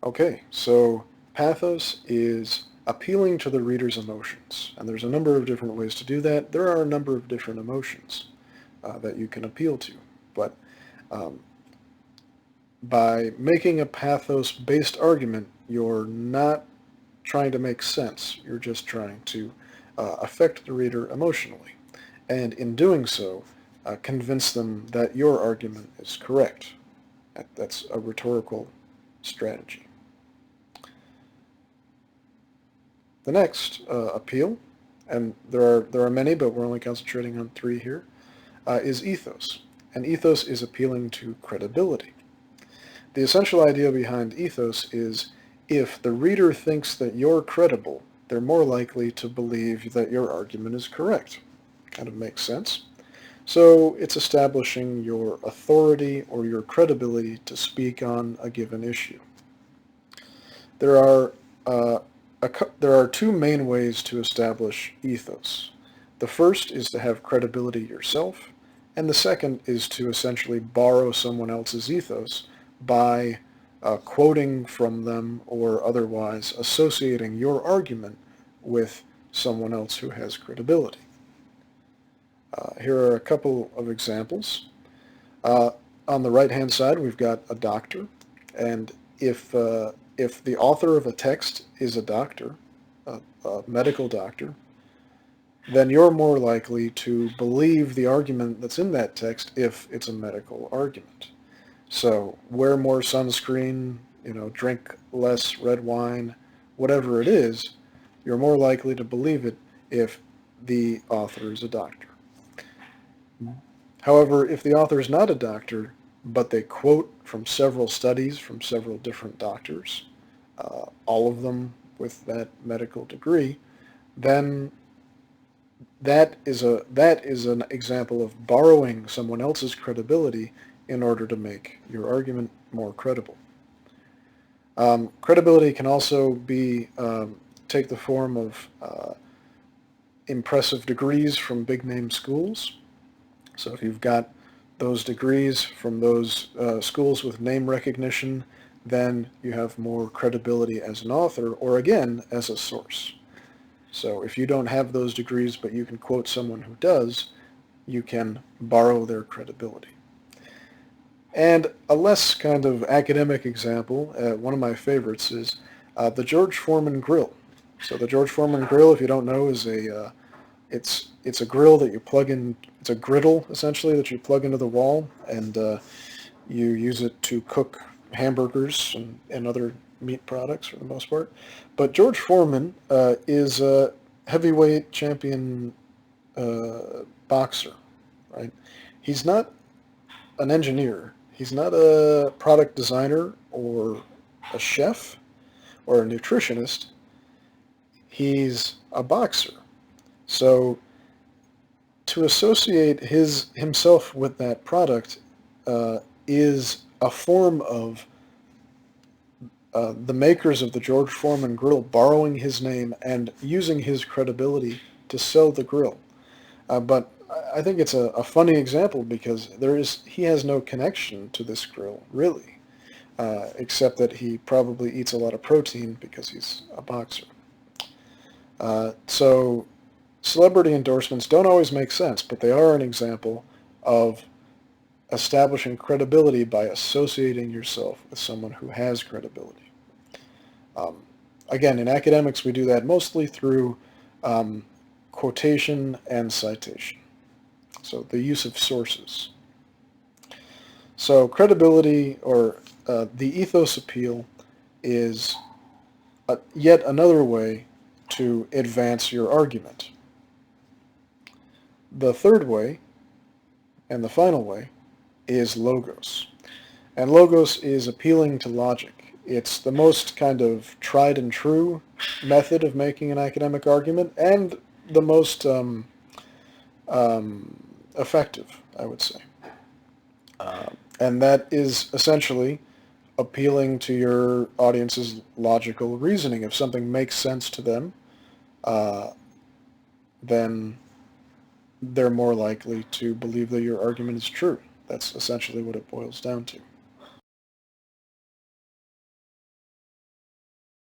Okay, so pathos is appealing to the reader's emotions, and there's a number of different ways to do that. There are a number of different emotions that you can appeal to, but um, by making a pathos-based argument, you're not trying to make sense. You're just trying to affect the reader emotionally, and in doing so, convince them that your argument is correct. That's a rhetorical strategy. The next appeal, and there are many, but we're only concentrating on three here, is ethos. And ethos is appealing to credibility. The essential idea behind ethos is if the reader thinks that you're credible, they're more likely to believe that your argument is correct. Kind of makes sense. So it's establishing your authority or your credibility to speak on a given issue. There are uh, there are two main ways to establish ethos. The first is to have credibility yourself, and the second is to essentially borrow someone else's ethos by quoting from them or otherwise associating your argument with someone else who has credibility. Here are a couple of examples. Uh, on the right-hand side, we've got a doctor, and if the author of a text is a doctor, a medical doctor, then you're more likely to believe the argument that's in that text if it's a medical argument. So wear more sunscreen, drink less red wine, whatever it is, you're more likely to believe it if the author is a doctor. However, if the author is not a doctor, but they quote from several studies from several different doctors, all of them with that medical degree, then that is an example of borrowing someone else's credibility in order to make your argument more credible. Credibility can also be take the form of impressive degrees from big name schools. So if you've got those degrees from those schools with name recognition, then you have more credibility as an author or, again, as a source. So if you don't have those degrees but you can quote someone who does, you can borrow their credibility. And a less kind of academic example, one of my favorites, is the George Foreman grill. So the George Foreman grill, if you don't know, is it's a grill that you plug in. It's a griddle essentially that you plug into the wall, and you use it to cook hamburgers and other meat products for the most part. But George Foreman is a heavyweight champion boxer, right? He's not an engineer. He's not a product designer or a chef or a nutritionist. He's a boxer. So to associate himself with that product is a form of the makers of the George Foreman grill borrowing his name and using his credibility to sell the grill. But I think it's a funny example because he has no connection to this grill, really, except that he probably eats a lot of protein because he's a boxer. So celebrity endorsements don't always make sense, but they are an example of establishing credibility by associating yourself with someone who has credibility. Again, in academics, we do that mostly through quotation and citation. So the use of sources. So credibility, or the ethos appeal, is yet another way to advance your argument. The third way, and the final way, is logos. And logos is appealing to logic. It's the most kind of tried and true method of making an academic argument, and the most effective, I would say. And that is essentially appealing to your audience's logical reasoning. If something makes sense to them, then they're more likely to believe that your argument is true. That's essentially what it boils down to.